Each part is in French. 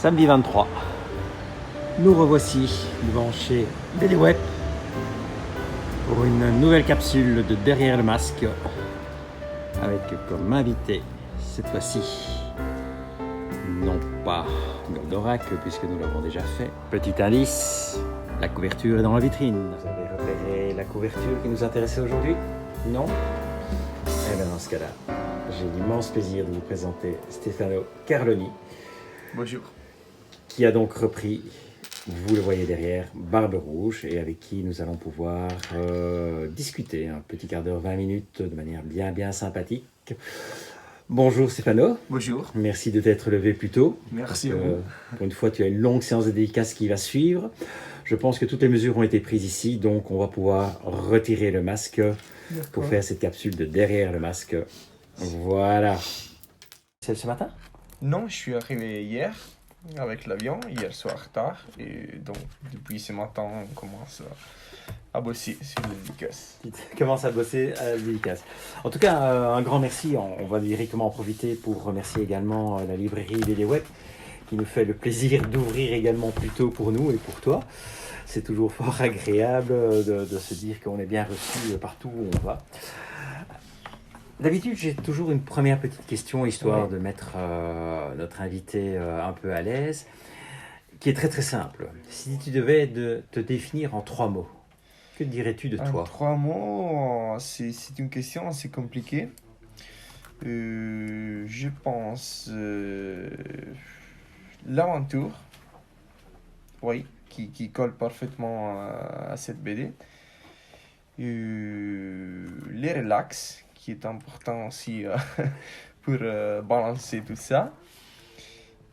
Samedi 23. Nous revoici devant chez BD Web pour une nouvelle capsule de Derrière le masque avec comme invité cette fois-ci non pas Goldorak puisque nous l'avons déjà fait. Petit indice, la couverture est dans la vitrine. Vous avez repéré la couverture qui nous intéressait aujourd'hui? Non? Eh bien dans ce cas-là, j'ai l'immense plaisir de vous présenter Stefano Carloni. Bonjour. Qui a donc repris, vous le voyez derrière, Barbe Rouge, et avec qui nous allons pouvoir discuter un petit quart d'heure, 20 minutes, de manière bien sympathique. Bonjour Stefano. Bonjour. Merci de t'être levé plus tôt. Merci à vous. Pour une fois, tu as une longue séance de dédicace qui va suivre. Je pense que toutes les mesures ont été prises ici, donc on va pouvoir retirer le masque pour faire cette capsule de Derrière le masque. Voilà. C'est ce matin? Non, je suis arrivé hier avec l'avion, hier soir tard, et donc depuis ce matin, on commence à bosser sur la dédicace. Tu commences à bosser à la dédicace. En tout cas, un grand merci. On va directement en profiter pour remercier également la librairie BD Web qui nous fait le plaisir d'ouvrir également plus tôt pour nous et pour toi. C'est toujours fort agréable de se dire qu'on est bien reçu partout où on va. D'habitude, j'ai toujours une première petite question, histoire de mettre notre invité un peu à l'aise, qui est très simple. Si tu devais te définir en 3 mots, que dirais-tu de toi? En 3 mots, c'est une question assez compliquée. Je pense l'aventure, oui, qui colle parfaitement à cette BD. Les relax, qui est important aussi pour balancer tout ça.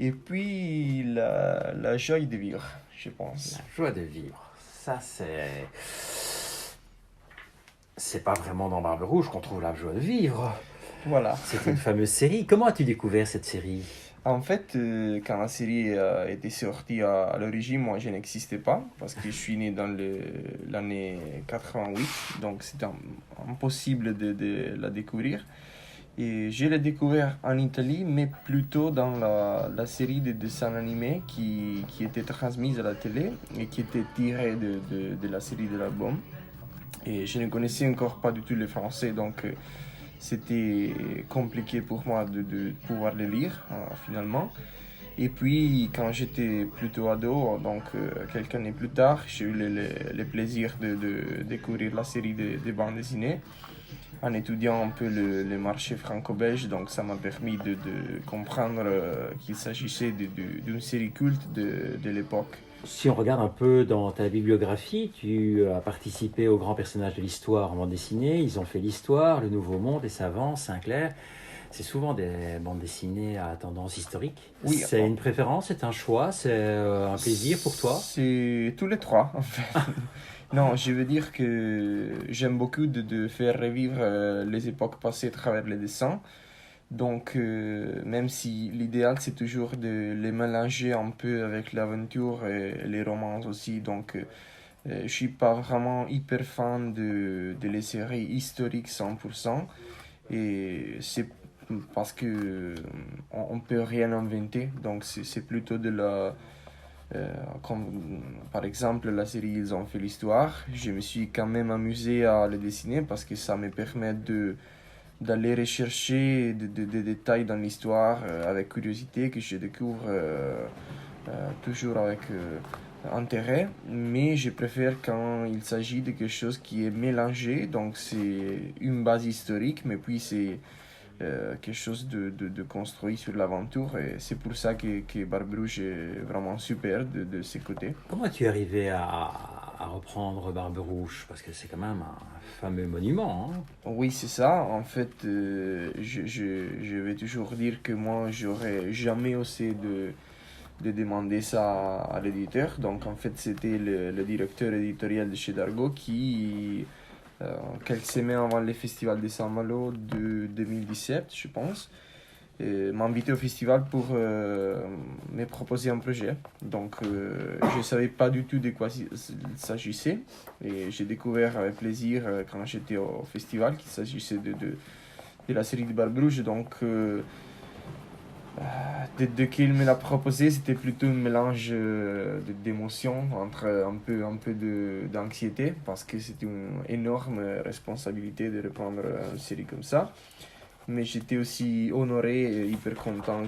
Et puis la joie de vivre, je pense. La joie de vivre, ça c'est pas vraiment dans Barbe Rouge qu'on trouve la joie de vivre. Voilà. C'est une fameuse série. Comment as-tu découvert cette série? En fait, quand la série était sortie à l'origine, moi je n'existais pas parce que je suis né dans l'année 88, donc c'était impossible de la découvrir. Et je l'ai découvert en Italie, mais plutôt dans la série de dessins animés qui était transmise à la télé et qui était tirée de la série de l'album. Et je ne connaissais encore pas du tout le français, donc c'était compliqué pour moi de pouvoir le lire finalement. Et puis quand j'étais plutôt ado, donc quelques années plus tard, j'ai eu le plaisir de découvrir la série de bandes dessinées en étudiant un peu le marché franco-belge, donc ça m'a permis de comprendre qu'il s'agissait d'une série culte de l'époque. Si on regarde un peu dans ta bibliographie, tu as participé aux grands personnages de l'histoire en bande dessinée. Ils ont fait l'histoire, le Nouveau Monde, les Savants, Sinclair. C'est souvent des bandes dessinées à tendance historique. Oui, c'est une préférence, c'est un choix, c'est un plaisir pour toi? C'est tous les trois, en fait. Non, je veux dire que j'aime beaucoup de faire revivre les époques passées à travers les dessins. Donc, même si l'idéal, c'est toujours de les mélanger un peu avec l'aventure et les romans aussi. Donc, je suis pas vraiment hyper fan de les séries historiques 100%. Et c'est parce que on peut rien inventer. Donc, c'est plutôt de la... comme par exemple la série Ils ont fait l'histoire, je me suis quand même amusé à le dessiner parce que ça me permet d'aller rechercher des détails dans l'histoire avec curiosité que je découvre toujours avec intérêt, mais je préfère quand il s'agit de quelque chose qui est mélangé, donc c'est une base historique mais puis c'est quelque chose de construit sur l'aventure, et c'est pour ça que Barbe Rouge est vraiment super de ses côtés. Comment es-tu arrivé à reprendre Barbe Rouge? Parce que c'est quand même un fameux monument. Hein? Oui, c'est ça. En fait, je vais toujours dire que moi, j'aurais jamais osé de demander ça à l'éditeur. Donc, en fait, c'était le directeur éditorial de chez Dargaud qui... quelques semaines avant le festival de Saint-Malo de 2017, je pense, m'a invité au festival pour me proposer un projet. Donc, je ne savais pas du tout de quoi il s'agissait. Et j'ai découvert avec plaisir quand j'étais au festival qu'il s'agissait de la série de Barbe Rouge. Donc, De qu'il me l'a proposé, c'était plutôt un mélange d'émotions, entre un peu d'anxiété, parce que c'était une énorme responsabilité de reprendre une série comme ça. Mais j'étais aussi honoré et hyper content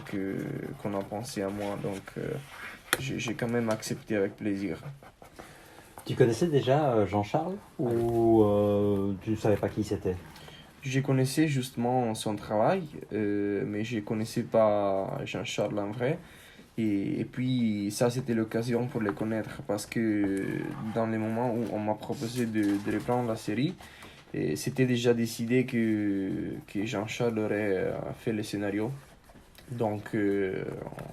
qu'on a pensé à moi, donc j'ai quand même accepté avec plaisir. Tu connaissais déjà Jean-Charles ou tu ne savais pas qui c'était? Je connaissais justement son travail, mais je ne connaissais pas Jean-Charles en vrai. Et puis, ça, c'était l'occasion pour les connaître parce que dans les moments où on m'a proposé de reprendre la série, et c'était déjà décidé que Jean-Charles aurait fait le scénario. Donc,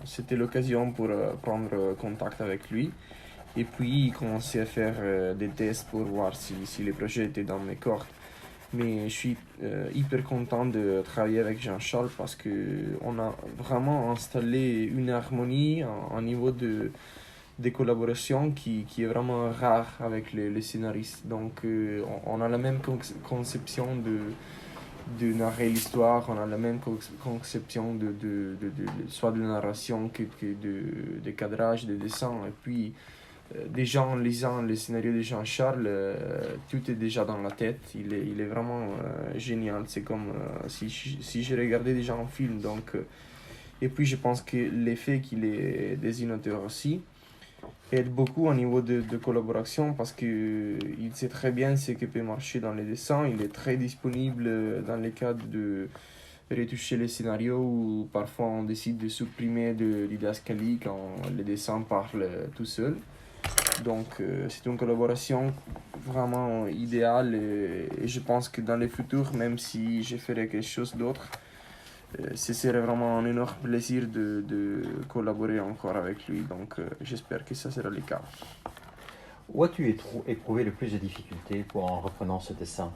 c'était l'occasion pour prendre contact avec lui et puis commencer à faire des tests pour voir si les projets étaient dans mes cordes. Mais je suis hyper content de travailler avec Jean-Charles parce qu'on a vraiment installé une harmonie, un niveau de collaboration qui est vraiment rare avec les scénaristes. Donc on a la même conception de narrer l'histoire, on a la même conception soit de narration que de cadrage, de dessin. Et puis déjà en lisant le scénario de Jean-Charles, tout est déjà dans la tête. Il est vraiment génial. C'est comme si je regardais déjà un film. Donc, et puis je pense que l'effet qu'il est dessinateur aussi aide beaucoup au niveau de collaboration parce qu'il sait très bien ce qui peut marcher dans les dessins. Il est très disponible dans les cas de retoucher les scénarios ou parfois on décide de supprimer de l'idascalie quand le dessin parle tout seul. Donc c'est une collaboration vraiment idéale et je pense que dans le futur, même si je ferai quelque chose d'autre, ce serait vraiment un énorme plaisir de collaborer encore avec lui. Donc j'espère que ça sera le cas. Où as-tu éprouvé le plus de difficultés en reprenant ce dessin?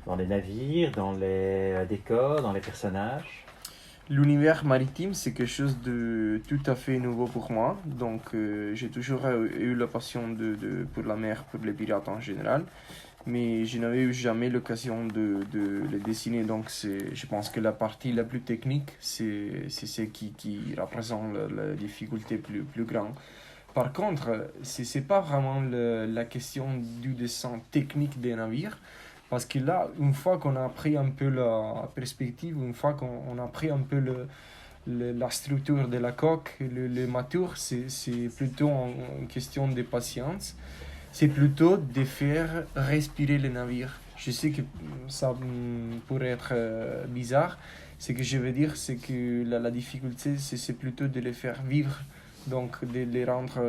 Dans les navires, dans les décors, dans les personnages? L'univers maritime, c'est quelque chose de tout à fait nouveau pour moi. Donc, j'ai toujours eu la passion pour la mer, pour les pirates en général. Mais je n'avais eu jamais l'occasion de les dessiner. Donc, je pense que la partie la plus technique, c'est ce qui représente la difficulté plus grande. Par contre, ce n'est pas vraiment la question du dessin technique des navires. Parce que là, une fois qu'on a appris un peu la perspective, une fois qu'on a appris un peu la structure de la coque, le mâture, c'est plutôt une question de patience. C'est plutôt de faire respirer le navire. Je sais que ça pourrait être bizarre. Ce que je veux dire, c'est que la difficulté, c'est plutôt de les faire vivre. Donc, de les rendre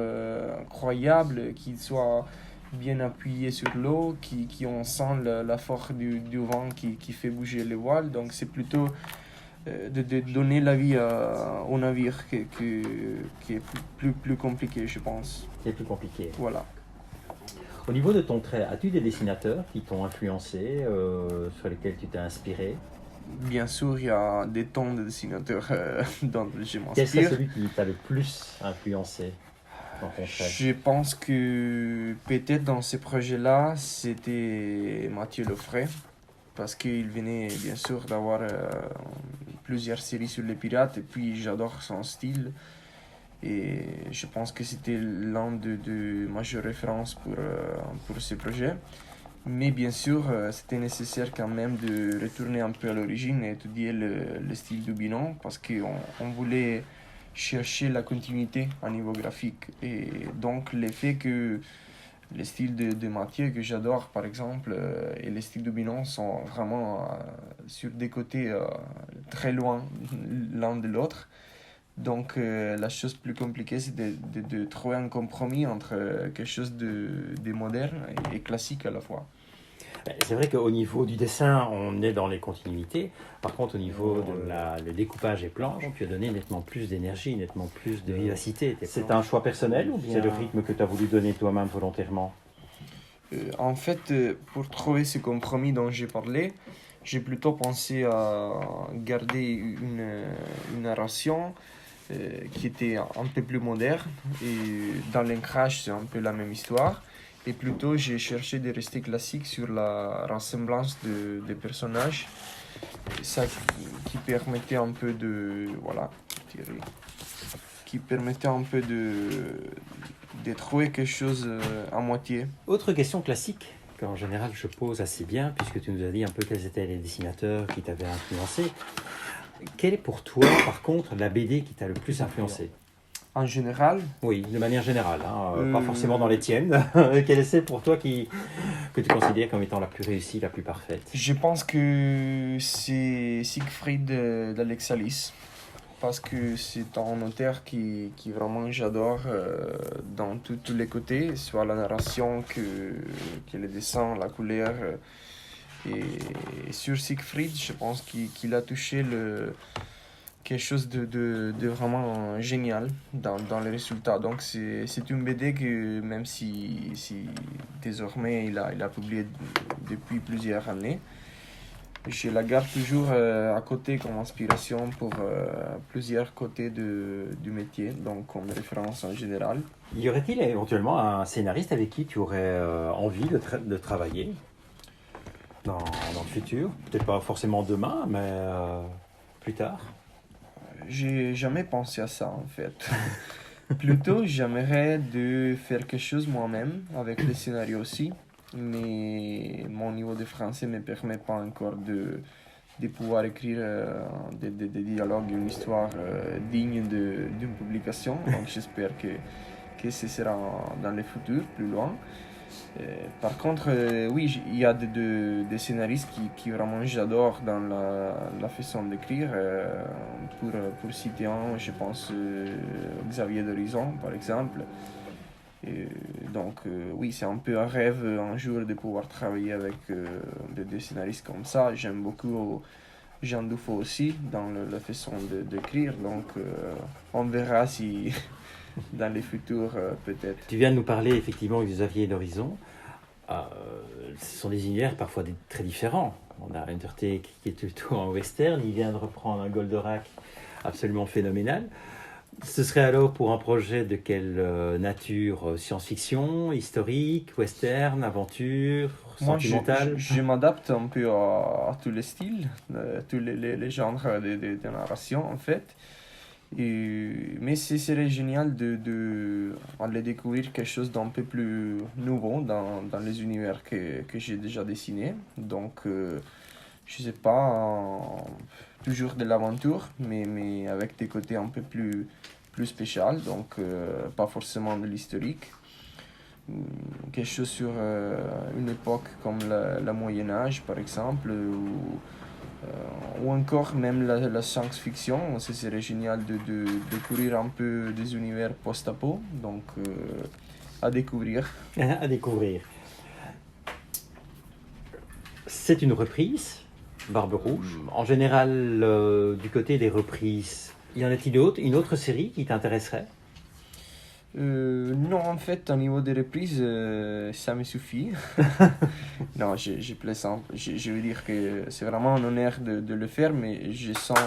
croyables, qu'ils soient bien appuyés sur l'eau, qui on sent la force du vent qui fait bouger les voiles. Donc c'est plutôt de donner la vie au navire qui est plus compliqué, je pense. C'est plus compliqué. Voilà. Au niveau de ton trait, as-tu des dessinateurs qui t'ont influencé, sur lesquels tu t'es inspiré? Bien sûr, il y a des tonnes de dessinateurs dont je m'inspire. Quel serait celui qui t'a le plus influencé dans ton trait? Je pense que peut-être dans ces projets-là, c'était Mathieu Lefray, parce qu'il venait bien sûr d'avoir plusieurs séries sur les pirates, et puis j'adore son style. Et je pense que c'était l'un de majeures références pour ce projet. Mais bien sûr, c'était nécessaire quand même de retourner un peu à l'origine et étudier le style du Binon parce qu'on voulait chercher la continuité à niveau graphique. Et donc, l'effet que le style de Mathieu, que j'adore par exemple, et le style de Binon sont vraiment sur des côtés très loin l'un de l'autre. Donc, la chose plus compliquée, c'est de trouver un compromis entre quelque chose de moderne et classique à la fois. C'est vrai qu'au niveau du dessin, on est dans les continuités. Par contre, au niveau de le découpage et planche, tu as donné nettement plus d'énergie, nettement plus de vivacité. C'est un choix personnel ou bien c'est le rythme que tu as voulu donner toi-même volontairement? En fait, pour trouver ce compromis dont j'ai parlé, j'ai plutôt pensé à garder une narration qui était un peu plus moderne. Et dans l'ancrage, c'est un peu la même histoire. Et plutôt, j'ai cherché de rester classique sur la ressemblance des personnages. Ça qui permettait un peu Thierry, qui permettait un peu de trouver quelque chose à moitié. Autre question classique qu'en général je pose assez bien, puisque tu nous as dit un peu quels étaient les dessinateurs qui t'avaient influencé. Quelle est pour toi, par contre, la BD qui t'a le plus influencé? En général, Oui, de manière générale, pas forcément dans les tiennes. Quelle est celle pour toi que tu considères comme étant la plus réussie, la plus parfaite? je pense que c'est Siegfried d'Alex Alice. Parce que c'est un auteur qui vraiment j'adore dans tous les côtés, soit la narration que les dessins, la couleur. Et sur Siegfried, je pense qu'il a touché quelque chose de vraiment génial dans les résultats. Donc c'est une BD que même si désormais il a publié depuis plusieurs années, je la garde toujours à côté comme inspiration pour plusieurs côtés du métier, donc comme référence en général. Y aurait-il éventuellement un scénariste avec qui tu aurais envie de travailler dans le futur? Peut-être pas forcément demain, mais plus tard. J'ai jamais pensé à ça en fait. Plutôt, j'aimerais de faire quelque chose moi-même avec le scénario aussi, mais mon niveau de français ne me permet pas encore de pouvoir écrire des dialogues, une histoire digne d'une publication. Donc j'espère que ce sera dans le futur, plus loin. Par contre, oui, il y a des scénaristes qui vraiment j'adore dans la façon d'écrire. Pour citer un, je pense Xavier d'Horizon, par exemple. Donc, oui, c'est un peu un rêve un jour de pouvoir travailler avec des scénaristes comme ça. J'aime beaucoup Jean Dufaux aussi dans la façon d'écrire. Donc, on verra si dans les futurs, peut-être. Tu viens de nous parler effectivement de Xavier d'Horizon. Ce sont des univers parfois très différents. On a Undertake qui est plutôt en western, il vient de reprendre un Goldorak absolument phénoménal. Ce serait alors pour un projet de quelle nature? Science-fiction, historique, western, aventure, sentimental? Moi, je m'adapte un peu à tous les styles, tous les genres de narration en fait. Mais ce serait génial d'aller découvrir quelque chose d'un peu plus nouveau dans les univers que j'ai déjà dessinés. Donc, je sais pas, toujours de l'aventure, mais avec des côtés un peu plus spéciaux, donc pas forcément de l'historique. Quelque chose sur une époque comme la Moyen Âge, par exemple, ou encore même la science-fiction. Ce serait génial de découvrir un peu des univers post-apo, donc à découvrir. À découvrir. C'est une reprise, Barbe Rouge. En général, du côté des reprises, y en a-t-il une autre série qui t'intéresserait? Non, en fait, au niveau des reprises, ça me suffit. Non, je plaisante. Je veux dire que c'est vraiment un honneur de le faire, mais je sens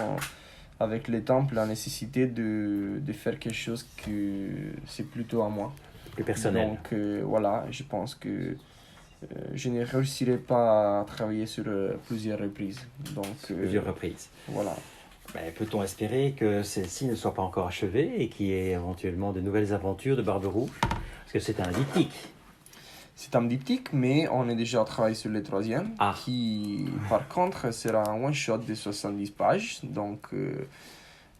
avec le temps la nécessité de faire quelque chose que c'est plutôt à moi. Plus personnel. Donc voilà, je pense que je ne réussirai pas à travailler sur plusieurs reprises. Donc, Plusieurs reprises. Voilà. Ben, peut-on espérer que celle-ci ne soit pas encore achevée et qu'il y ait éventuellement de nouvelles aventures de Barbe Rouge? Parce que c'est un diptyque. C'est un diptyque, mais on est déjà travaillé sur le troisième, qui par contre sera un one-shot de 70 pages. Donc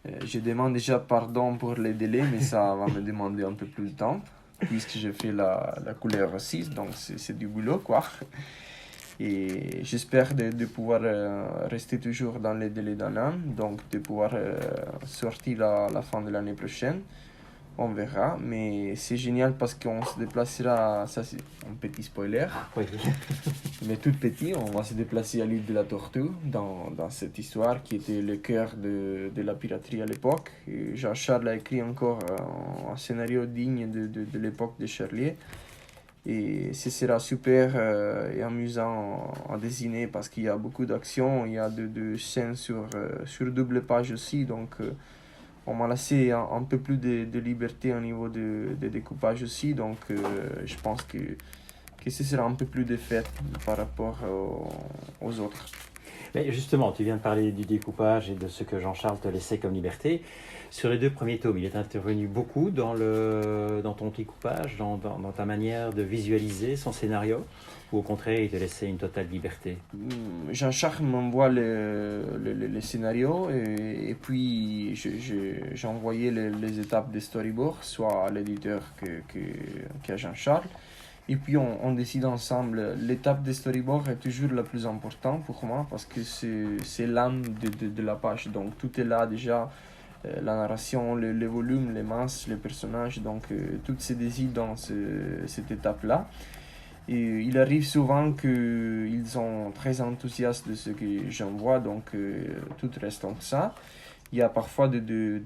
je demande déjà pardon pour les délais, mais ça va me demander un peu plus de temps, puisque j'ai fait la couleur aussi, donc c'est du boulot, quoi. Et j'espère de pouvoir rester toujours dans les délais d'un an, donc de pouvoir sortir à la fin de l'année prochaine. On verra, mais c'est génial parce qu'on se déplacera, ça c'est un petit spoiler, Oui. mais tout petit, on va se déplacer à l'île de la Tortue, dans cette histoire qui était le cœur de la piraterie à l'époque. Et Jean-Charles a écrit encore un scénario digne de l'époque de Charlier. Et ce sera super et amusant à dessiner parce qu'il y a beaucoup d'action, il y a de scènes sur double page aussi, donc on m'a laissé un peu plus de liberté au niveau de découpage aussi, donc je pense que ce sera un peu plus de fête par rapport aux autres. Mais justement, tu viens de parler du découpage et de ce que Jean-Charles te laissait comme liberté. Sur les deux premiers tomes, il est intervenu beaucoup dans ton découpage, dans ta manière de visualiser son scénario, ou au contraire, il te laissait une totale liberté? Jean-Charles m'envoie les scénarios et puis j'envoyais les étapes des storyboards, soit à l'éditeur qu'à Jean-Charles. Et puis on décide ensemble. L'étape des storyboards est toujours la plus importante pour moi parce que c'est l'âme de la page. Donc tout est là déjà, la narration, les volumes, les masses, les personnages. Donc tout se décide dans cette étape-là. Et il arrive souvent qu'ils sont très enthousiastes de ce que j'envoie, donc tout reste comme ça. Il y a parfois de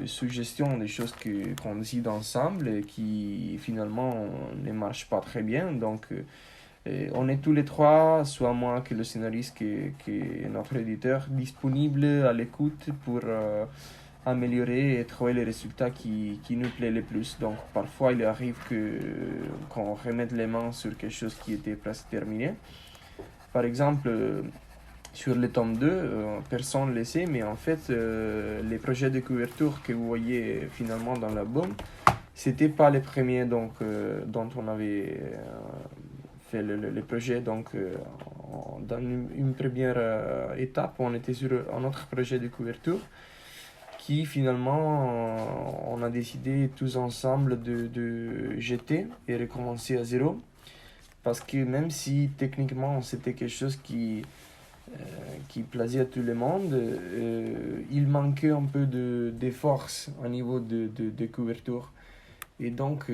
suggestions, des choses qu'on décide ensemble et qui finalement ne marchent pas très bien. Donc on est tous les trois, soit moi que le scénariste, que notre éditeur, disponibles à l'écoute pour améliorer et trouver les résultats qui nous plaît le plus. Donc parfois il arrive qu'on remette les mains sur quelque chose qui était presque terminé. Par exemple, sur le tome 2, personne ne le sait, mais en fait, les projets de couverture que vous voyez finalement dans l'album, c'était pas les premiers donc, dont on avait fait le projet. Donc, dans une première étape, on était sur un autre projet de couverture qui finalement, on a décidé tous ensemble de jeter et recommencer à zéro. Parce que même si techniquement c'était quelque chose qui plaisait à tout le monde, il manquait un peu de force au niveau de couverture. Et donc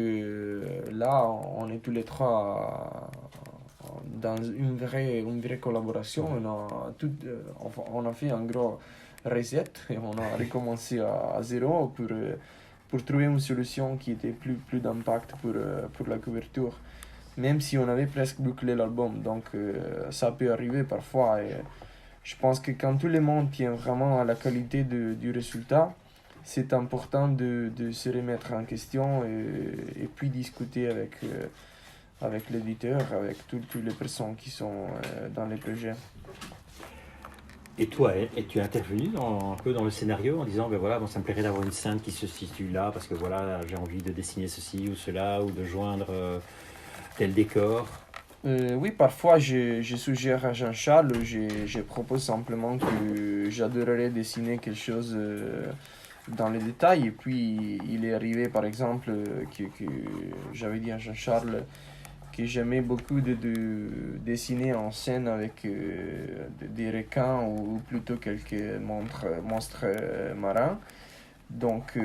là, on est tous les trois dans une vraie collaboration. On a fait un gros reset et on a recommencé à zéro pour trouver une solution qui était plus d'impact pour la couverture. Même si on avait presque bouclé l'album. Donc ça peut arriver parfois. Et je pense que quand tout le monde tient vraiment à la qualité du résultat, c'est important de se remettre en question et puis discuter avec l'éditeur, avec toutes les personnes qui sont dans les projets. Et toi, es-tu intervenu un peu dans le scénario en disant, ben voilà, bon, ça me plairait d'avoir une scène qui se situe là, parce que voilà, j'ai envie de dessiner ceci ou cela, ou de joindre tel décor? Oui, parfois je suggère à Jean-Charles, je propose simplement que j'adorerais dessiner quelque chose dans les détails. Et puis il est arrivé par exemple que j'avais dit à Jean-Charles que j'aimais beaucoup de dessiner en scène avec des requins ou plutôt quelques monstres marins. Donc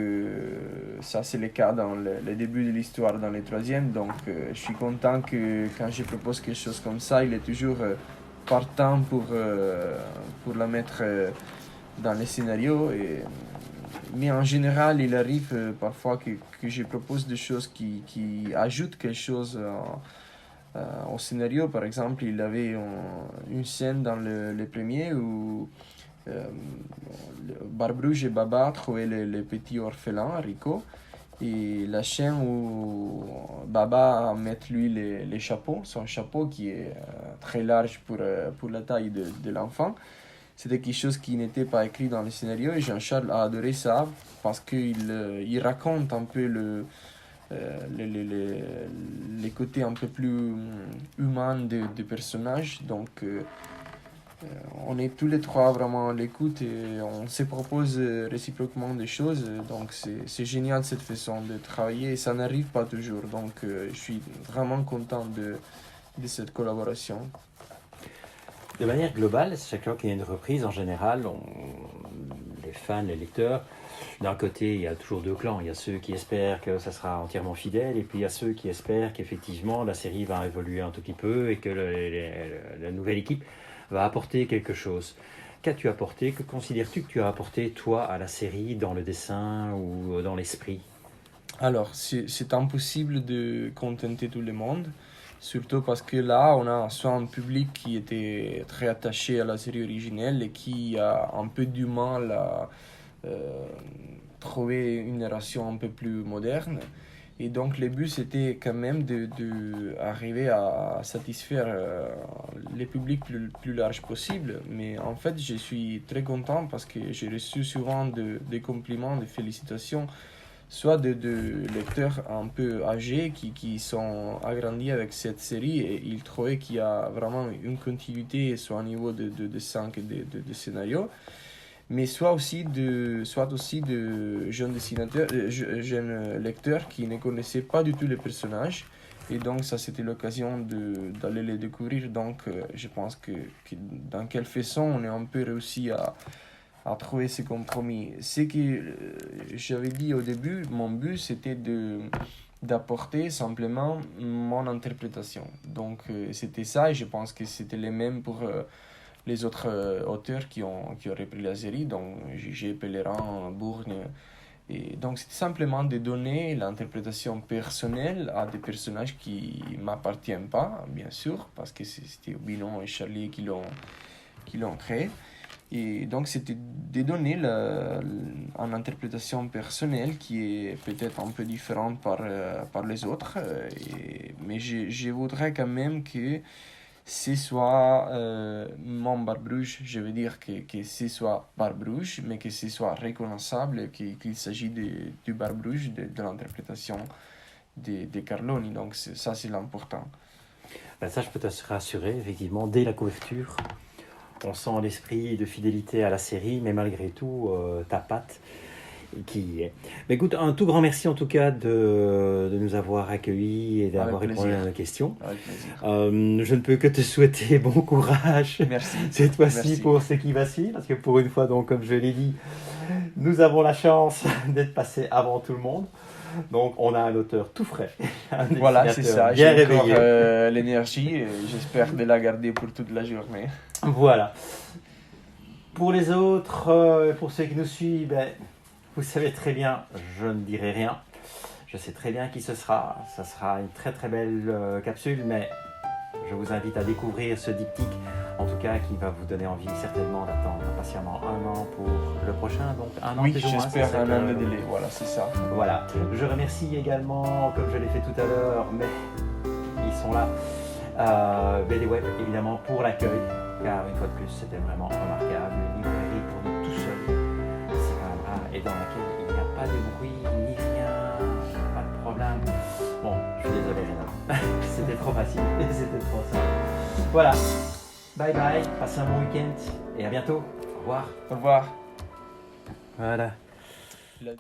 ça c'est le cas dans le début de l'histoire, dans le troisième. Donc je suis content que quand je propose quelque chose comme ça, il est toujours partant pour la mettre dans les scénarios. Mais en général, il arrive parfois que je propose des choses qui ajoutent quelque chose au scénario. Par exemple, il avait une scène dans le premier où Barbrouge et Baba trouvaient les petits orphelins, Rico, et la scène où Baba met lui les chapeaux, son chapeau qui est très large pour la taille de l'enfant. C'était quelque chose qui n'était pas écrit dans le scénario et Jean-Charles a adoré ça parce qu'il raconte un peu les côtés un peu plus humains des personnages. Donc on est tous les trois vraiment à l'écoute et on se propose réciproquement des choses. Donc c'est génial cette façon de travailler et ça n'arrive pas toujours. Donc je suis vraiment content de cette collaboration. De manière globale, chaque fois qu'il y a une reprise, en général, les fans, les lecteurs, d'un côté, il y a toujours deux clans. Il y a ceux qui espèrent que ça sera entièrement fidèle, et puis il y a ceux qui espèrent qu'effectivement la série va évoluer un tout petit peu et que la nouvelle équipe va apporter quelque chose. Qu'as-tu apporté? Que considères-tu que tu as apporté, toi, à la série, dans le dessin ou dans l'esprit? Alors, c'est impossible de contenter tout le monde. Surtout parce que là, on a soit un public qui était très attaché à la série originelle et qui a un peu du mal à trouver une narration un peu plus moderne. Et donc, le but, c'était quand même arriver à satisfaire les publics plus large possible. Mais en fait, je suis très content parce que j'ai reçu souvent des compliments, des félicitations, soit de lecteurs un peu âgés qui sont agrandis avec cette série et ils trouvaient qu'il y a vraiment une continuité, soit au niveau de dessin que de scénario, mais soit aussi de jeunes dessinateurs, jeunes lecteurs qui ne connaissaient pas du tout les personnages. Et donc, ça, c'était l'occasion d'aller les découvrir. Donc, je pense que dans quelle façon on est un peu réussi à trouver ce compromis. Ce que j'avais dit au début, mon but, c'était d'apporter simplement mon interprétation. Donc, c'était ça, et je pense que c'était le même pour les autres auteurs qui ont repris la série, donc J.G. Pellerin, Bourgne. Et donc, c'était simplement de donner l'interprétation personnelle à des personnages qui ne m'appartiennent pas, bien sûr, parce que c'était Binon et Charlie qui l'ont créé. Et donc, c'était de donner une interprétation personnelle qui est peut-être un peu différente par les autres. Mais je voudrais quand même que ce soit mon Barbrouge, je veux dire que ce soit Barbrouge, mais que ce soit reconnaissable, qu'il s'agit du Barbrouge, de l'interprétation de Carloni. Donc ça, c'est l'important. Ben ça, je peux te rassurer, effectivement, dès la couverture, on sent l'esprit de fidélité à la série, mais malgré tout, ta patte qui y est. Mais écoute, un tout grand merci en tout cas de nous avoir accueillis et d'avoir répondu à nos questions. Avec plaisir. Je ne peux que te souhaiter bon courage. Merci. Cette fois-ci Merci. pour ce qui va suivre, parce que pour une fois, donc, comme je l'ai dit, nous avons la chance d'être passés avant tout le monde. Donc, on a un auteur tout frais. Voilà, c'est ça. Bien J'ai réveillé. encore l'énergie et j'espère de la garder pour toute la journée. Voilà. Pour les autres, pour ceux qui nous suivent, ben, vous savez très bien, je ne dirai rien. Je sais très bien qui ce sera. Ça sera une très très belle capsule, mais je vous invite à découvrir ce diptyque, en tout cas qui va vous donner envie certainement d'attendre patiemment 1 an pour le prochain. Donc 1 an Oui, plus ou moins, j'espère c'est un ça an que- de délai. Voilà, c'est ça. Voilà. Je remercie également, comme je l'ai fait tout à l'heure, mais ils sont là, BD Web évidemment pour l'accueil, car une fois de plus c'était vraiment remarquable. Une librairie pour nous tout seuls, c'est quand même rare, et dans laquelle il n'y a pas de bruit ni rien, pas de problème. Bon, je suis désolé Réna, c'était trop facile et c'était trop simple. Voilà, bye bye, passez un bon week-end et à bientôt. Au revoir. Au revoir. Voilà. La-